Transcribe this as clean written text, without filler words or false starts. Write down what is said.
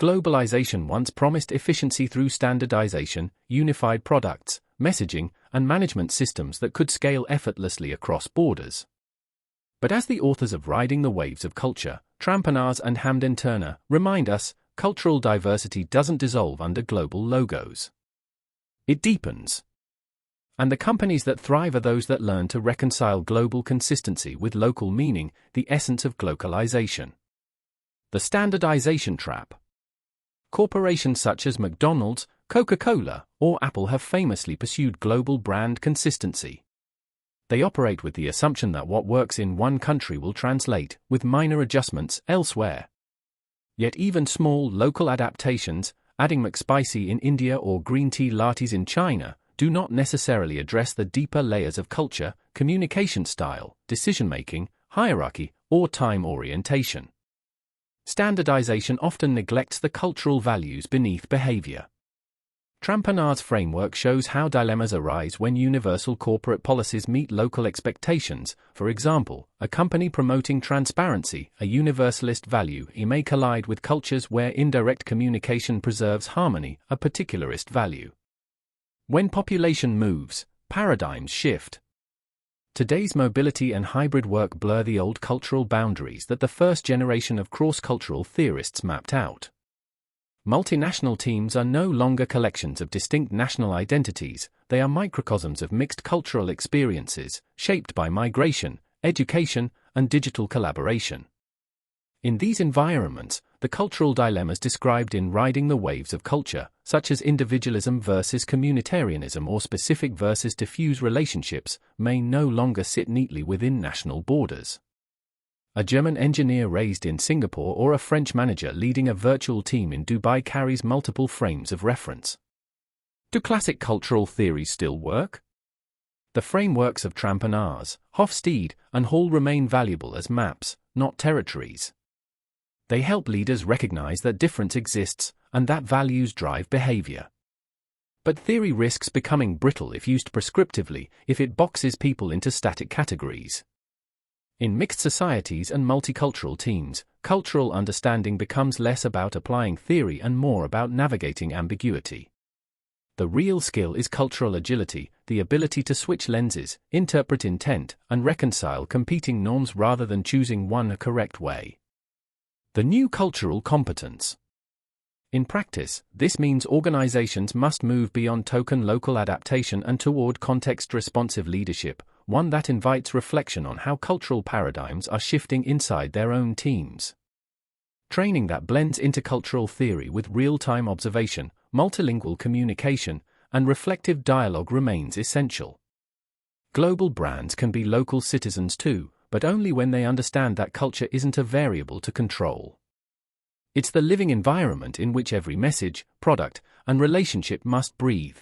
Globalization once promised efficiency through standardization, unified products, messaging, and management systems that could scale effortlessly across borders. But as the authors of Riding the Waves of Culture, Trampanars and Hamden Turner, remind us, cultural diversity doesn't dissolve under global logos. It deepens. And the companies that thrive are those that learn to reconcile global consistency with local meaning, the essence of globalization. The standardization trap. Corporations such as McDonald's, Coca-Cola, or Apple have famously pursued global brand consistency. They operate with the assumption that what works in one country will translate, with minor adjustments, elsewhere. Yet even small local adaptations, adding McSpicy in India or green tea lattes in China, do not necessarily address the deeper layers of culture, communication style, decision-making, hierarchy, or time orientation. Standardization often neglects the cultural values beneath behavior. Trampanar's framework shows how dilemmas arise when universal corporate policies meet local expectations. For example, a company promoting transparency, a universalist value, may collide with cultures where indirect communication preserves harmony, a particularist value. When population moves, paradigms shift. Today's mobility and hybrid work blur the old cultural boundaries that the first generation of cross-cultural theorists mapped out. Multinational teams are no longer collections of distinct national identities, they are microcosms of mixed cultural experiences, shaped by migration, education, and digital collaboration. In these environments, the cultural dilemmas described in Riding the Waves of Culture, such as individualism versus communitarianism or specific versus diffuse relationships, may no longer sit neatly within national borders. A German engineer raised in Singapore or a French manager leading a virtual team in Dubai carries multiple frames of reference. Do classic cultural theories still work? The frameworks of Trampanars, Hofstede, and Hall remain valuable as maps, not territories. They help leaders recognize that difference exists, and that values drive behavior. But theory risks becoming brittle if used prescriptively, if it boxes people into static categories. In mixed societies and multicultural teams, cultural understanding becomes less about applying theory and more about navigating ambiguity. The real skill is cultural agility, the ability to switch lenses, interpret intent, and reconcile competing norms rather than choosing one correct way. The new cultural competence. In practice, this means organizations must move beyond token local adaptation and toward context-responsive leadership, one that invites reflection on how cultural paradigms are shifting inside their own teams. Training that blends intercultural theory with real-time observation, multilingual communication, and reflective dialogue remains essential. Global brands can be local citizens too, but only when they understand that culture isn't a variable to control. It's the living environment in which every message, product, and relationship must breathe.